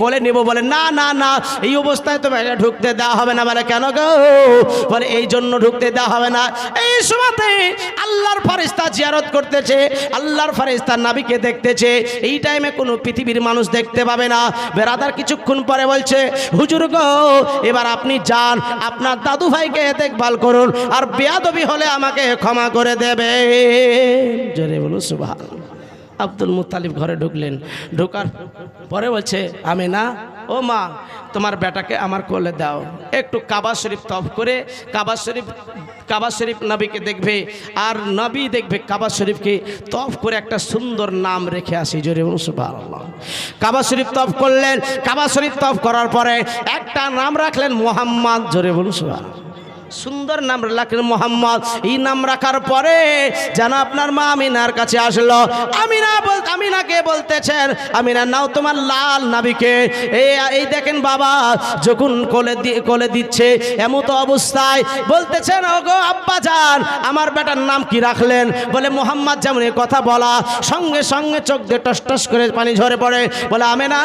কোলে নেব। বলে না না না, এই অবস্থায় তোমাকে ঢুকতে দেওয়া হবে না। বলে কেন গো? বলে এই জন্য ঢুকতে দেওয়া হবে না, এই সময়তে আল্লাহর ফেরেশতা জিয়ারত করতেছে, আল্লাহর ফেরেশতা নবীকে দেখতেছে, এই টাইমে কোনো পৃথিবীর মানুষ দেখতে পাবে না। বেরাদার কিছুক্ষণ পরে বলছে, হুজুর গো এবার আপনি যান, আপনার দাদু ভাইকে দেখভাল করুন, আর বেয়াদবি হলে আমাকে ক্ষমা করে দেবে। জোরে বলুন সুবহানাল্লাহ। আব্দুল মুত্তালিব ঘরে ঢুকলেন, ঢোকার পরে বলছে, আমিনা ও মা, তোমার বেটাকে আমার কোলে দাও। একটু কাবা শরীফ তফ করে, কাবা শরীফ নবীকে দেখবে আর নবী দেখবে কাবা শরীফকে, তফ করে একটা সুন্দর নাম রেখে আসি। জোরে বলুন সুবহানাল্লাহ। কাবা শরীফ তফ করলেন, কাবা শরীফ তফ করার পরে একটা নাম রাখলেন মোহাম্মদ। জোরে বলুন সুবহানাল্লাহ। সুন্দর নাম রাখলেন মোহাম্মদ। এই নাম রাখার পরে যেন আপনার মা আমিনার কাছে আসলো। আমিনাকে বলতেছেন, আমিনা নাও তোমার লাল নবীকে। এই দেখেন বাবা যখন কোলে দিচ্ছে এমত অবস্থায় বলতেছেন, ওগো আব্বা জান আমার বেটার নাম কি রাখলেন? বলে মোহাম্মদ। যেমন এই কথা বলা সঙ্গে সঙ্গে চোখ দিয়ে টস টস করে পানি ঝরে পড়ে। বলে আমিনা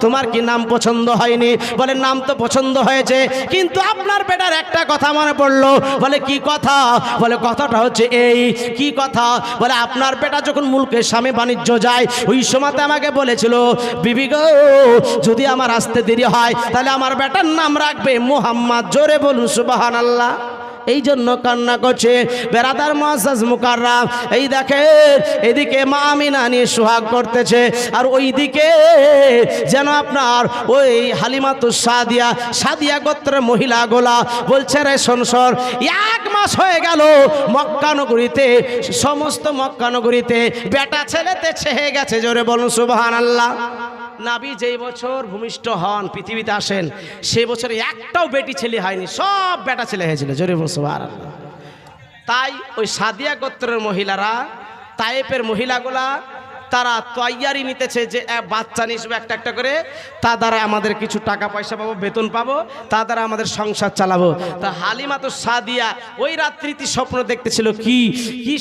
তোমার কি নাম পছন্দ হয়নি? বলে নাম তো পছন্দ হয়েছে, কিন্তু আপনার বেটার একটা কথা মনে পড়লো। বলে কি কথা? বলে কথাটা হচ্ছে এই। কি কথা? বলে আপনার বেটা যখন মুলকের সামনে বাণিজ্য যায় ওই সময়তে আমাকে বলেছিল, বিবি গো যদি আমার আসতে দেরি হয় তাহলে আমার বেটার নাম রাখবে মোহাম্মদ। জোরে বলুন সুবহানাল্লাহ। এই জন্য কান্না করছে বেরাদার মুআজ্জাজ মুকাররাম। এই দেখেন এদিকে মা আমিনা নিয়ে সোহাগ করতেছে, আর ওইদিকে যেন আপনার ওই হালিমাতুস সাদিয়া গোত্রের মহিলাগুলা বলছে, রে শোন, 1 মাস হয়ে গেল মক্কা নগরীতে, সমস্ত মক্কা নগরীতে বেটা ছেলেতে ছেয়ে গেছে। জোরে বলুন সুবহানাল্লাহ। নবী যেই বছর ভূমিষ্ঠ হন, পৃথিবীতে আসেন, সেই বছরে একটাও বেটি ছেলে হয়নি, সব বেটা ছেলে হয়েছিল। জোরে বলুন সুবহানাল্লাহ। তাই ওই সাদিয়া গোত্রের মহিলারা, তায়েফের মহিলাগুলা তারা তৈয়ারি নিতেছে যে বাচ্চা নিসবে একটা একটা করে, তা দ্বারা আমাদের কিছু টাকা পয়সা পাবো, বেতন পাবো, তা দ্বারা আমাদের সংসার চালাবো। তা হালিমা তো সাদিয়া ওই রাত্রিতে স্বপ্ন দেখতেছিল। কি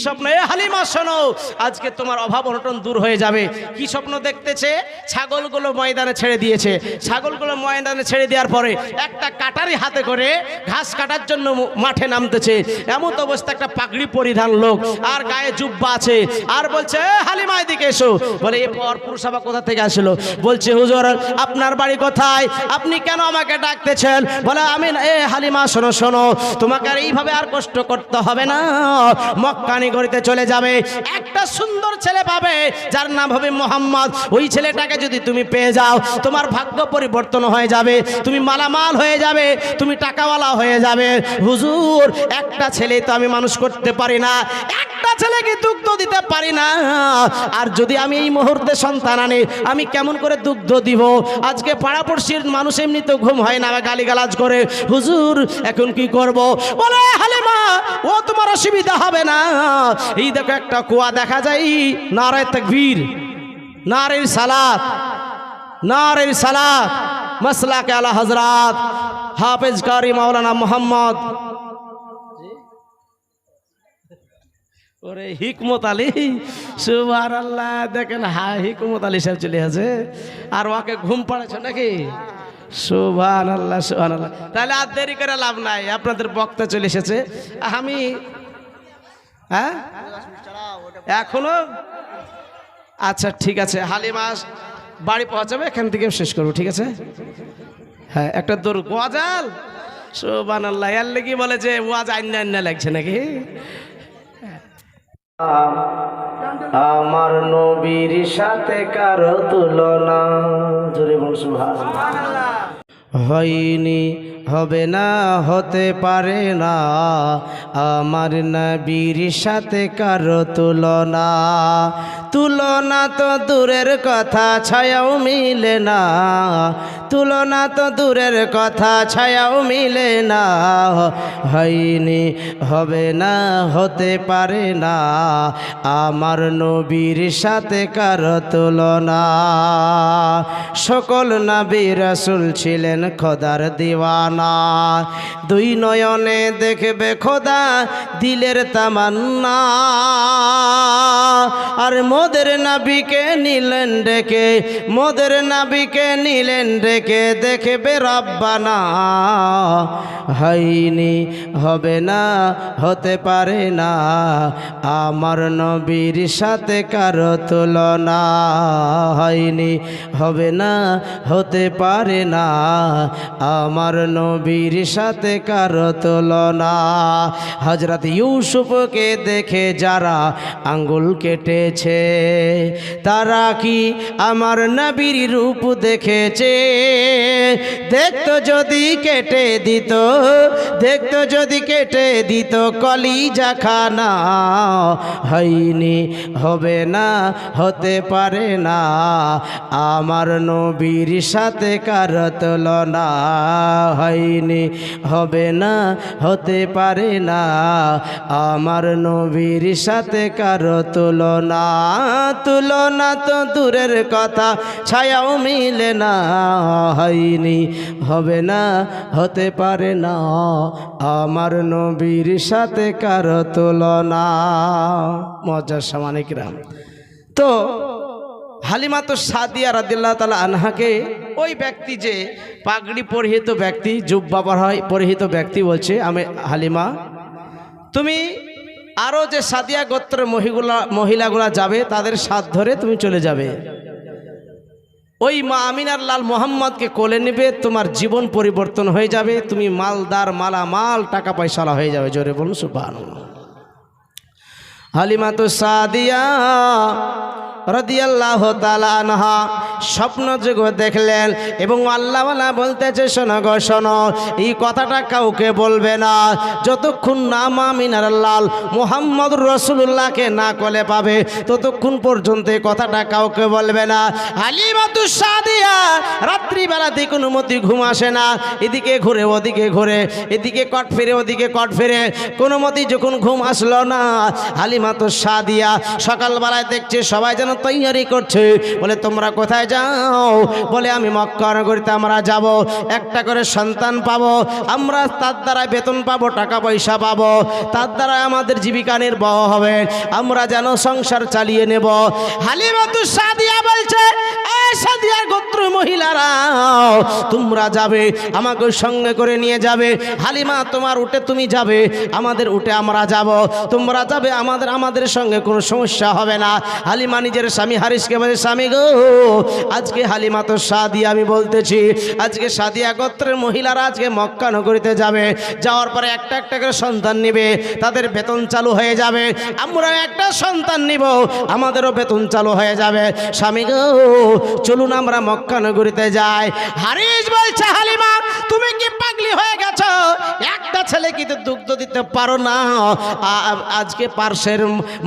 স্বপ্ন? এ হালিমা শোনো, আজকে তোমার অভাব অনটন দূর হয়ে যাবে। কি স্বপ্ন দেখতেছে? ছাগলগুলো ময়দানে ছেড়ে দিয়েছে, ছাগলগুলো ময়দানে ছেড়ে দেওয়ার পরে একটা কাটারি হাতে করে ঘাস কাটার জন্য মাঠে নামতেছে। এমন অবস্থা একটা পাগড়ি পরিধান লোক, আর গায়ে জুব্বা আছে, আর বলছে হালিমা এদিকে। বলে এ পর পুরুষাবা কোথা থেকে আসলো? বলছে হুজুর আপনার বাড়ি কোথায়? আপনি কেন আমাকে ডাকতেছেন? বলে আমি হালিমা শোনো, তোমাকে আর এইভাবে আর কষ্ট করতে হবে না, মক্কা নগরীতে চলে যাবে, একটা সুন্দর ছেলে পাবে যার নাম হবে মোহাম্মদ। ওই ছেলেটাকে যদি তুমি পেয়ে যাও তোমার ভাগ্য পরিবর্তন হয়ে যাবে, তুমি মালামাল হয়ে যাবে, তুমি টাকাওয়ালা হয়ে যাবে। হুজুর একটা ছেলে তো আমি মানুষ করতে পারি না, একটা ছেলেকে দুগ্ধ দিতে পারি না, আর যদি আমি এই মুহূর্তে সন্তান আনে আমি কেমন করে দুগ্ধ দিব? আজকে পাড়াপড়শির মানুষ এমনি তো ঘুম হয় না, গালিগালাজ করে। হুজুর এখন কি করব? বলে হালিমা ও তোমার অসুবিধা হবে না, এই দেখো একটা কুয়া দেখা যায়, নারে তাকবীর, নারে সালাত, নারে সালাত, মাসলাকে আলা হযরত হাফেজ কারি মাওলানা মোহাম্মদ ওরে হিকমত আলী। সুবহানাল্লাহ। দেখেন হিকমত আলী সাহেব চলে আছে, আর ওকে ঘুম পাড়াচ্ছে নাকি? সুবহানাল্লাহ সুবহানাল্লাহ। তাহলে আর দেরি করে লাভ নাই, আপনাদের বক্তা চলে এসেছে। আমি এখনো আচ্ছা ঠিক আছে, হালিমা বাড়ি পৌঁছাবে, এখান থেকে শেষ করবো, ঠিক আছে? হ্যাঁ একটা দৌড় ওয়াজাল। সুবহানাল্লাহ। এর লেগে বলে যে ওয়াজ আইনা লাগছে নাকি? আমার নবীর সাথে কারো তুলনা। জোরে বল সুবহানাল্লাহ। হয়নি, হবে না, হতে পারে না, আমার নবীর সাথে কারো তুলনা। তুলনা তো দূরের কথা, ছায়াও মিলে না, তুলনা তো দূরের কথা, ছায়াও মিলে না, হয়নি হবে না, হতে পারে না আমার নবীর সাথে কারো তুলনা। সকল নবী রাসূল ছিলেন খোদার দিওয়ানা, দুই নয়নে দেখবে খোদা দিলের তামান্না। আর মোদের নবীকে নিলেন ডেকে, মোদের নবীকে নিলেন ডেকে, দেখবে রব্বানা, হয়নি হবে না, হতে পারে না আমার নবীর সাথে কারো তুলনা, হয়নি হবে না, হতে পারে না আমার নবীর সাথে কারো তুলনা। হযরত ইউসুফকে দেখে যারা আঙ্গুল কেটেছে, তারা কি আমার নবীর রূপ দেখেছে? দেখতো যদি কেটে দিত, দেখতো যদি কেটে দিত কলিজা খানা, হয়নি হবে না, হতে পারে না আমার নবীর সাথে কারো তুলনা, হয়নি হবে না, হতে পারে না আমার নবীর সাথে কারো তুলনা। তুলনা তো দূরের কথা, ছায়াও মিলে না, হয়নি হবে না, হতে পারে না আমার নবীর সাথে কারো তুলনা। মজার সামানিক রাম। তো হালিমা তো সাদিয়া রাদিয়াল্লাহু তাআলা আনহাকে ওই ব্যক্তি যে পাগড়ি পরিহিত ব্যক্তি, জুব্বা পরিহিত ব্যক্তি বলছে, আমি হালিমা তুমি আরও যে সাদিয়া গোত্রের মহিলাগুলা যাবে তাদের সাথ ধরে তুমি চলে যাবে, ওই মা আমিনার লাল মোহাম্মদকে কোলে নেবে, তোমার জীবন পরিবর্তন হয়ে যাবে, তুমি মালদার মালামাল টাকা পয়সালা হয়ে যাবে। জোরে বলুন সুবহানাল্লাহ। হালিমা তো সাদিয়া রাদিয়াল্লাহু তাআলা আনহা স্বপ্ন যুগ দেখলেন এবং আল্লাহওয়ালা বলতেছে, শোনো গো শোনো, এই কথাটা কাউকে বলবে না যতক্ষণ না মা আমিনার লাল মুহাম্মদুর রাসূলুল্লাহকে না কোলে পাবে, ততক্ষণ পর্যন্ত এই কথাটা কাউকে বলবে না। হালিমাতুস সাদিয়া রাত্রিবেলাতে কোনো মতে ঘুম আসে না, এদিকে ঘুরে ওদিকে ঘুরে, এদিকে কট ফিরে ওদিকে কট ফিরে, কোনো মতেই যখন ঘুম আসলো না, হালিমাতুস সাদিয়া সকালবেলায় দেখছে সবাই যেন তৈয়ারি করছে, বলে তোমরা কোথায় যাও? বলে আমি মক্কা নগরীতে আমরা যাব, একটা করে সন্তান পাবো, আমরা তার দ্বারা বেতন পাবো, টাকা পয়সা পাবো, তার দ্বারা আমাদের জীবিকা নির্বাহ হবে, আমরা যেন সংসার চালিয়ে নেব। হালিমাতুস সাদিয়া বলছে, এই সাদিয়ার গোত্র মহিলারা তোমরা যাবে, আমাকে সঙ্গে করে নিয়ে যাবে। হালিমা তোমার উঠে তুমি যাবে, আমাদের উঠে আমরা যাব, তোমরা যাবে, আমাদের সঙ্গে কোনো সমস্যা হবে না। হালিমা নিজের স্বামী হারিসকে বলে, স্বামী গো, আজকে হালিমা তো সাদিয়া, আমি বলতেছি আজকে সাদিয়া গোত্রের মহিলারা আজকে মক্কা নগরীতে যাবে, যাওয়ার পরে একটা একটা করে সন্তান নেবে, তাদের বেতন চালু হয়ে যাবে, আমরা একটা সন্তান নিব, আমাদেরও বেতন চালু হয়ে যাবে। স্বামী গো চলুন আমরা মক্কা নগরীতে যাই। হারিস বলছে, হালিমা তুমি কি পাগলি হয়ে গেছো? একটা ছেলে কি দুগ্ধ দিতে পারো না? আজকে পার্শ্বের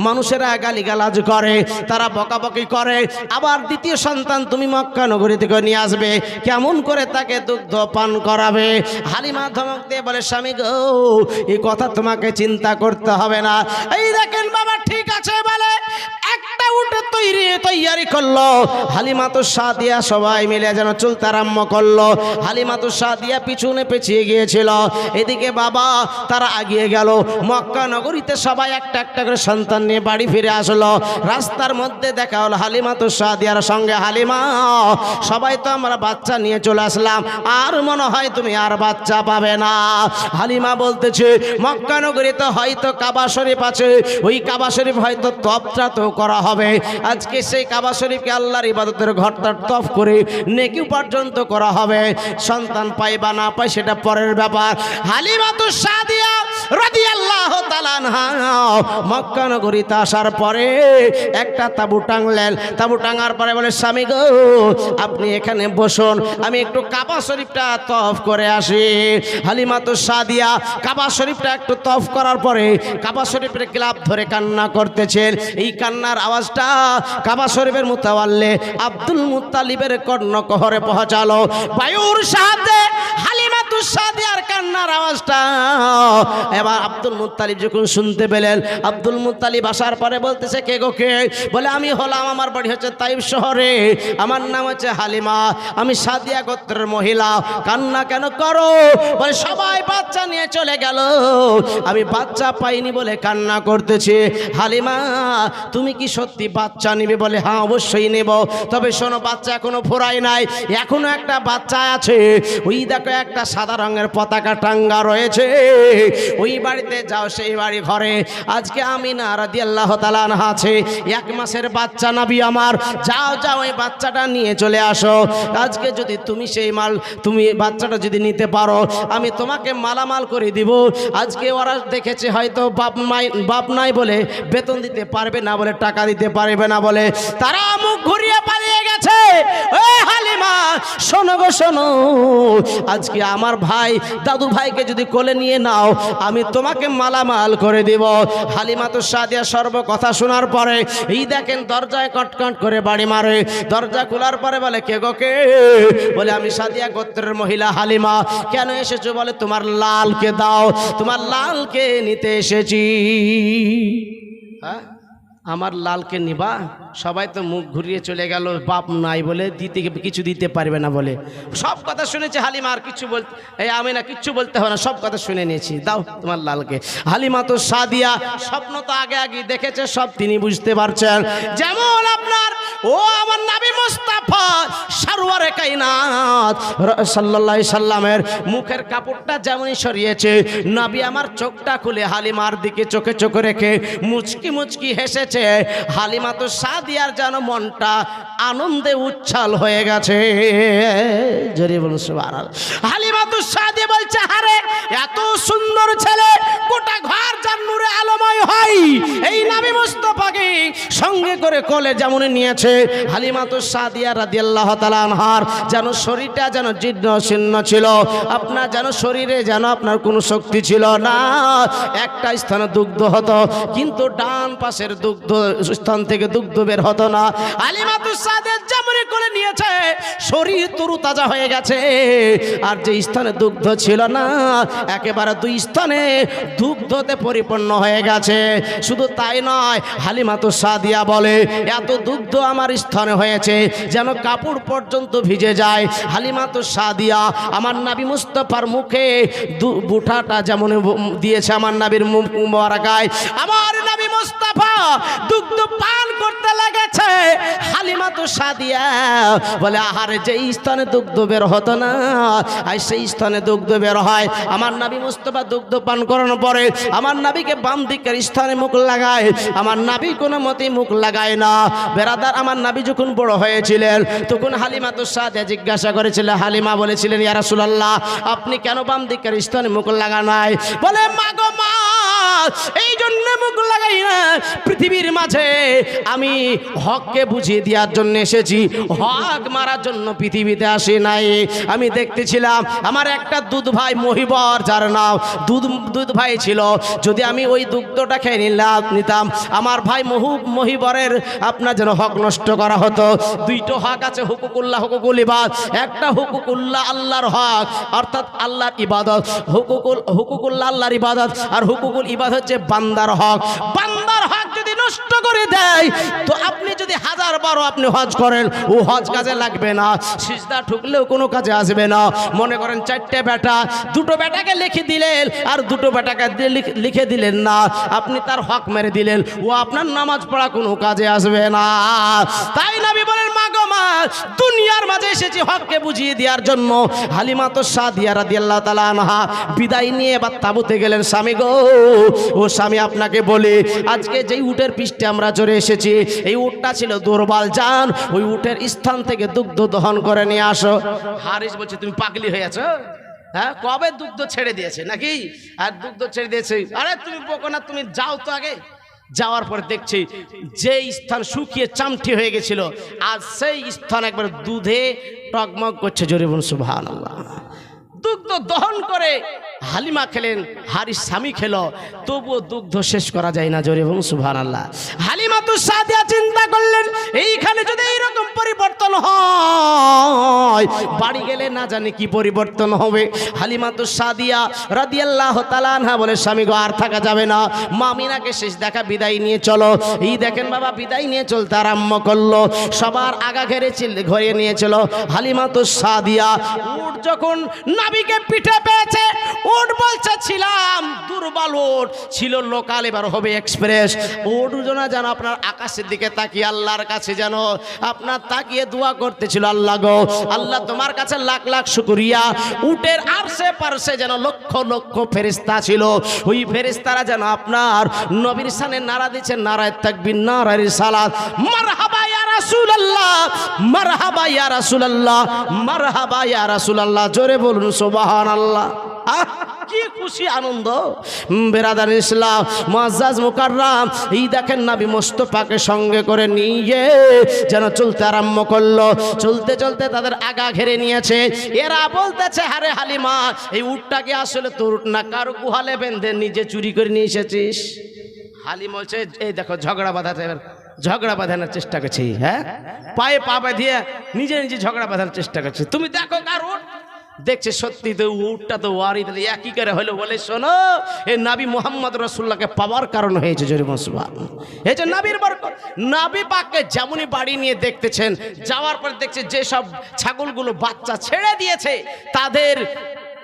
মানুষেরা গালিগালাজ করে, তারা বকাবকি করে, আবার দ্বিতীয় সন্তান তুমি মক্কা নগরী থেকে নিয়ে আসবে, কেমন করে তাকে দুগ্ধ পান করাবে? হালিমা ধমক দিয়ে বলে, স্বামী গো এই কথা তোমাকে চিন্তা করতে হবে না। এই দেখেন বাবা, ঠিক আছে বলে একটা উঠে তৈয়ারি করলো। হালিমা তো সাদিয়া সবাই মিলে যেন চলতে আরম্ভ করলো। হালিমা তো সাদিয়া পিছনে পেছিয়ে গিয়েছিল, এদিকে বাবা তারা আগিয়ে গেল। মক্কা নগরীতে সবাই একটা একটা করে সন্তান নিয়ে বাড়ি ফিরে আসলো। রাস্তার মধ্যে দেখা হলো হালিমা তো সাদিয়ার সঙ্গে, হালিমা সবাই তো আমরা বাচ্চা নিয়ে চলে আসলাম, আর মনে হয় তুমি আর বাচ্চা পাবে না। হালিমা বলতেছে, মক্কা নগরীতে হয়তো কাবা শরীফ আছে, ওই কাবা শরীফ হয়তো তফটা তো করা হবে, আজকে সেই কাবা শরীফকে আল্লাহর ইবাদতের ঘরটার তফ করে নেকি পর্যন্ত করা হবে। সন্তান পাই বা না পাই সেটা পরের ব্যাপার। হালিমা তো সাদিয়া রাদিয়াল্লাহু তাআলা আনহা মক্কা নগরীতে আসার পরে একটা তাঁবু টাঙলেন। তাঁবু টাঙার পরে বলে, স্বামী গো আপনি এখানে বসুন, আমি একটু কাবা শরীফটা তওয়াফ করে আসি। হালিমাতুস সাদিয়া কাবা শরীফটা একটু তওয়াফ করার পরে কাবা শরীফের ক্লাব ধরে কান্না করতেছেন। এই কান্নার আওয়াজটা কাবা শরীফের মুতাওয়াল্লি আব্দুল মুত্তালিবের কর্ণকহরে পৌঁছালো। বায়ুর সাথে হালিমাতুস সাদিয়ার কান্নার আওয়াজটা এবার আব্দুল মুত্তালিব যখন শুনতে পেলেন, আব্দুল মুত্তালিব আসার পরে বলতেছে, কে গো কে? বলে, আমি হলাম, আমার বাড়ি হচ্ছে তাইফ শহরে, আমার নাম হচ্ছে হালিমা, আমি সাদিয়া গোত্রের মহিলা। কান্না কেন করো? বলে, সবাই বাচ্চা নিয়ে চলে গেল, আমি বাচ্চা পাইনি বলে কান্না করতেছি। হালিমা তুমি কি সত্যি বাচ্চা নিবে? বলে, হ্যাঁ অবশ্যই নেব, তবে শোনো বাচ্চা এখনো ফোরাই নাই, এখনো একটা বাচ্চা আছে, ওই দেখো একটা সাদা রঙের পতাকা টাঙ্গা রয়েছে, ওই বাড়িতে যাও, সেই বাড়ি ঘরে আজকে আমিনা রাদিয়াল্লাহু তাআলা আনহা আছে, 1 মাসের বাচ্চা নবী আমার, যাও যাও ওই বাচ্চাটা নিয়ে চলে আসো। আজকে যদি তুমি সেই তুমি বাচ্চাটা যদি নিতে পারো, আমি তোমাকে মালামাল করে দিব। আজকে ওরা দেখেছে হয়তো বাপ নাই বলে বেতন দিতে পারবে না বলে, টাকা দিতে পারবে না বলে তারা মুখ ঘুরিয়ে পালিয়ে গেছে। ও হালিমা শোনো গো শোনো, আজকে আমার ভাই দাদু ভাইকে যদি কোলে নিয়ে নাও, আমি তোমাকে মালামাল করে দিব। হালিমাতুস সাদিয়া সর্ব কথা শোনার পরে এই দেখেন দরজায় কটকট করে বাড়ি মারে। দরজা খোলার পরে বলে, কে গো কে? বলে, আমি সাদিয়া গোত্রের মহিলা হালিমা। কেন এসেছো? বলে, তোমার লালকে দাও, তোমার লালকে নিতে এসেছি। হ্যাঁ, আমার লালকে নিবা? সবাই তো মুখ ঘুরিয়ে চলে গেল, বাপ নাই বলে কিছু দিতে পারবে না বলে। সব কথা শুনেছে হালিমা, আর কিছু বলতে আমি না কিচ্ছু বলতে হবে না, সব কথা শুনে নিয়েছি, দাও তোমার লালকে। হালিমাতুস সাদিয়া স্বপ্ন তো আগে আগে দেখেছে, সব তিনি বুঝতে পারছেন। যেমন আপনার আমার নবী মুস্তাফা সরওয়ারে কায়নাত সাল্লাল্লাহু আলাইহি সাল্লামের মুখের কাপড়টা যেমনই সরিয়েছে, নবী আমার চোখটা খুলে হালিমার দিকে চোখে চোখে রেখে মুচকি মুচকি হেসেছে। হালিমাতুস সাদিয়ার যেন মনটা আনন্দে উচ্ছ্বাল হয়ে গেছে। জোরে বলুন সুবহানাল্লাহ। হালিমাতুস সাদিয়া বলছে, আরে এত সুন্দর ছেলে, গোটা ঘর যার নূরে আলোময় হয়, এই নবী মুস্তাফাকে সঙ্গে করে কোলে যেমন নিয়েছে। হালিমাতুস সাদিয়া রাদিয়াল্লাহু তাআলা আনহার যেন শরীরটা যেন জীর্ণ শীর্ণ ছিল, আপনার যেন শরীরে যেন আপনার কোনো শক্তি ছিল না। একটা স্থানে দুগ্ধ হতো, কিন্তু ডান পাশের দুগ্ধ স্থান থেকে দুগ্ধ বের হতো না। হালিমাতুস সাদিয়া যেমন কোলে নিয়েছে, শরীর তরুতাজা হয়ে গেছে, আর যে স্থানে দুগ্ধ ছিল না, একেবারে 2 স্থানে দুগ্ধতে পরিপূর্ণ হয়ে গেছে। শুধু তাই নয়, হালিমাতুস সাদিয়া বলে, এত দুগ্ধ আমার স্থানে হয়েছে যেন কাপড় পর্যন্ত ভিজে যায়। হালিমাতুস সাদিয়া আমার নবী মুস্তাফার মুখে বুঠাটা যেমন দিয়েছে আমার নবীর মুখ মোবারকায়, আমার নবী মুস্তাফা দুগ্ধ পান করতে লেগেছে। হালিমাতুস সাদিয়া বলে, আহারে যে স্থানে দুগ্ধ বের হতো না, আর সেই স্থানে দুগ্ধ বের হয়। আমার নবী মুস্তাফা দুগ্ধ পান করানোর পরে আমার নবীকে বাম দিকের স্থানে মুখ লাগায়, আমার নবী কোনো মতেই মুখ লাগায় না। বেরাদার, আমার নবী যখন বড় হয়েছিলেন তখন হালিমাতুস সাদিয়া জিজ্ঞাসা করেছিল, হালিমা বলেছিলেন, ইয়া রাসূলুল্লাহ আপনি কেন বাম দিকের স্থানে মুখ লাগান নাই? বলে, মা গো মা, এই জন্য মুখ লাগাই না, পৃথিবীর মাঝে আমি হককে বুঝিয়ে দেওয়ার জন্য এসেছি, হক মারার জন্য পৃথিবীতে আসি নাই। আমি দেখতেছিলাম আমার একটা দুধ ভাই মহিবর, যার নাম দুধ ভাই ছিল, যদি আমি ওই দুগ্ধটা খেয়ে নিতাম, আমার ভাই মহিবরের আপনার যেন হক নষ্ট করা হতো। 2টো হক আছে, হুকুকুল্লাহ হুকুকুল ইবাদ। একটা হুকুকুল্লাহ আল্লাহর হক, অর্থাৎ আল্লাহর ইবাদত, হুকুকুল্লাহ আল্লাহর ইবাদত, আর হুকুকুল ইবাদত হচ্ছে বান্দার হক। বান্দার হক যদি নষ্ট করে দেয়, তো আপনি যদি 1000 আপনি হজ করেন, ও হজ কাজে লাগবে না, সিজদা ঠুকলেও কোনো কাজে আসবে না। মনে করেন 4টে বেটা, 2টো বেটাকে লিখে দিলেন আর 2টো বেটাকে লিখে দিলেন না, আপনি তার হক মেরে দিলেন, ও আপনার নামাজ পড়া কোনো কাজে আসবে না। তাই নবী বলেন, মা গো মা, দুনিয়ার মাঝে এসেছি হককে বুঝিয়ে দেওয়ার জন্য। হালিমাতুস সাদিয়া রাদিয়াল্লাহু তাআলা আনহা বিদায় নিয়ে এবার তাঁবুতে গেলেন। স্বামী গো, ও স্বামী আপনাকে বলি, আজকে যেই উটের পৃষ্ঠে আমরা চড়ে এসেছি, এই উটটা ছিল দুর্বল, যান ওই উটের স্থান থেকে দুগ্ধ দহন করে নিয়ে আসো। হারিস বলছে, তুমি পাগলি হয়ে আছো? হ্যাঁ, কবে দুগ্ধ ছেড়ে দিয়েছে নাকি? আর দুগ্ধ ছেড়ে দিয়েছে, আরে তুমি বকো না, তুমি যাও তো আগে। যাওয়ার পর দেখছি যে স্থান শুকিয়ে চামটি হয়ে গেছিল, আজ সেই স্থান একবার দুধে টগমগ করছে। জোরে বলুন সুবহানাল্লাহ। দুগ্ধ দহন করে হালিমা খেলেন, হারিস স্বামী খেলো, তবুও দুগ্ধ শেষ করা যায় না। জোরে বলুন সুবহানাল্লাহ। হালিমাতুস সাদিয়া চিন্তা করলেন, এইখানে যদি এইরকম পরিবর্তন হয়, বাড়ি গেলে না জানি কি পরিবর্তন হবে। হালিমাতুস সাদিয়া রাদিয়াল্লাহু তাআলা আনহা বলে, স্বামী গো আর থাকা যাবে না, মামিনাকে শেষ দেখা বিদায় নিয়ে চলো। এই দেখেন বাবা, বিদায় নিয়ে চলতে আরম্ভ করলো। সবার আগা ঘেরে ঘরে নিয়ে চলো। হালিমাতুস সাদিয়া উট যখন নাবিকে পিঠে পেয়েছে, উট বলছে ছিলাম দুর্বল উট, ছিল লোকাল, এবার হবে এক্সপ্রেস। উট দুজনা যেন আপনার আকাশের দিকে তাকিয়ে আল্লাহর কাছে যেন আপনার তাকিয়ে দোয়া করতেছিল, আল্লাহ গো, আল্লাহ তোমার কাছে লাখ লাখ শুকরিয়া। উটের আরশে পারশে যেন লক্ষ লক্ষ ফেরেশতা ছিল, ওই ফেরেশতারা যেন আপনার নবীর শানে নারা দিচ্ছে, নারায়ে তাকবীর, নারায়ে রিসালাত, মারহাবা ইয়া রাসূলুল্লাহ, মারহাবা ইয়া রাসূলুল্লাহ, মারহাবা ইয়া রাসূলুল্লাহ। জোরে বলুন সুবহানাল্লাহ। কি খুশি আনন্দ বেরাদার ইসলাম মুআজ্জাজ মুকাররম। এই দেখেন নবী মুস্তাফাকে সঙ্গে করে নিয়ে যেন চলতে আরম্ভ করলো। চলতে চলতে তাদের আগা ঘেরে নিয়েছে। এরা বলতেছে, আরে হালিমা, এই উটটা কি আসলে তোর উট না, কারো গুহালে বেঁধে নিজে চুরি করে নিয়ে এসেছিস? হালিম বলছে, এই দেখো ঝগড়া বাঁধানোর চেষ্টা করছি। হ্যাঁ, পায়ে পা বাঁধিয়ে নিজে নিজে ঝগড়া বাঁধানোর চেষ্টা করছে। তুমি দেখো কার উট। দেখছে সত্যি তো উটটা তো ওয়ারি, তাহলে একই করে হলো। বলে, শোনো, এই নবী মুহাম্মদ রাসূলুল্লাহকে পাওয়ার কারণ হয়েছে। জোরে বলুন সুবহানাল্লাহ। এই যে নবীর বরকত, নবী পাককে যেমনই বাড়ি নিয়ে দেখতেছেন, যাওয়ার পর দেখছে যে সব ছাগলগুলো বাচ্চা ছেড়ে দিয়েছে, তাদের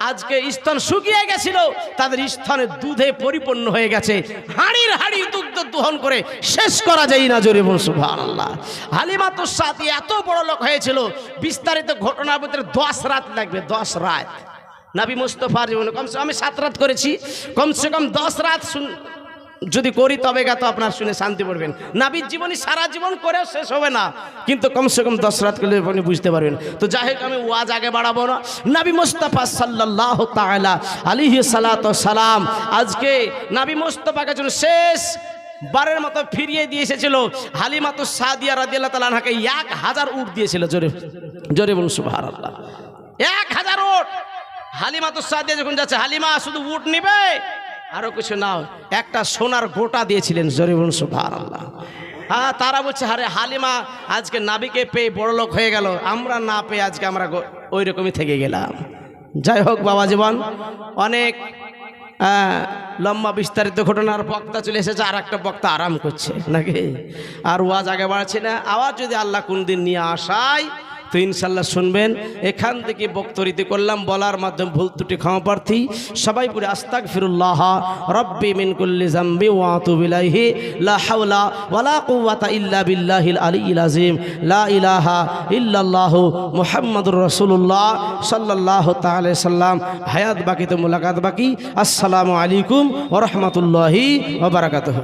আজকে স্তন শুকিয়ে গেছিল, তাদের স্তনে দুধে পরিপূর্ণ হয়ে গেছে। হাড়ির হাড়ি দুগ্ধ দহন করে শেষ করা যায় না। জোরে বলুন সুবহানাল্লাহ। হালিমাতুস সাদিয়া এত বড় লোক হয়েছিল, বিস্তারিত ঘটনার ভিতরে 10 রাত লাগবে, 10 রাত। নবী মুস্তাফার জীবনে কমসে কম আমি 7 রাত করেছি, কমসে কম 10 রাত যদি করি তবে তো আপনার শুনে শান্তি পড়বেন। নবীর জীবনী সারা জীবন করেও শেষ হবে না, কিন্তু কমসে কম 10 রাত করলে আপনি বুঝতে পারবেন। তো যাই হোক, আমি ওয়াজ আগে বাড়াবো না। নবী মুস্তাফা সাল্লাল্লাহু তাআলা আলাইহি সালাতু সালাম আজকে নবী মুস্তাফাকে জন্য শেষ বারের মতো ফিরিয়ে দিয়ে এসেছিল। হালিমাতুস সাদিয়া রাদিয়াল্লাহু তাআলা আনহাকে 1000 উট দিয়েছিল। জোরে জোরে বলুন সুবহানাল্লাহ। 1000 উট। হালিমাতুস সাদিয়া যখন যাচ্ছে, হালিমা শুধু উট নিবে, আরো কিছু নাও, একটা সোনার গোটা দিয়েছিলেন। জোরে বলুন সুবহানাল্লাহ। হ্যাঁ, তারা বলছে, আরে হালিমা আজকে নাবিকে পেয়ে বড় লোক হয়ে গেল, আমরা না পেয়ে আজকে আমরা ওই রকমই থেকে গেলাম। যাই হোক বাবা জীবন, অনেক লম্বা বিস্তারিত ঘটনার বক্তা চলে এসেছে, আর একটা বক্তা আরাম করছে নাকি, আর ওয়াজ আগে বাড়ছে না। আবার যদি আল্লাহ কোন দিন নিয়ে আসায় তো ইনশাল্লাহ শুনবেন। এখান থেকে বক্তৃতা করলাম, বলার মাধ্যমে ভুল ত্রুটি ক্ষমা প্রার্থী। সবাই পুরো আস্তাগফিরুল্লাহ রব্বি মিন কুল্লি যামবি ওয়া আতুবু ইলাইহি লা হাওলা ওয়ালা কুওয়াতা ইল্লা বিল্লাহিল আলিয়্যিল আযীম লা ইলাহা ইল্লাল্লাহু মুহাম্মাদুর রাসূলুল্লাহ সাল্লাল্লাহু তাআলা সাল্লাম। হায়াত বাকি তো মুলাকাত বাকি। আসসালামু আলাইকুম ওয়া রাহমাতুল্লাহি ওয়া বারাকাতুহু।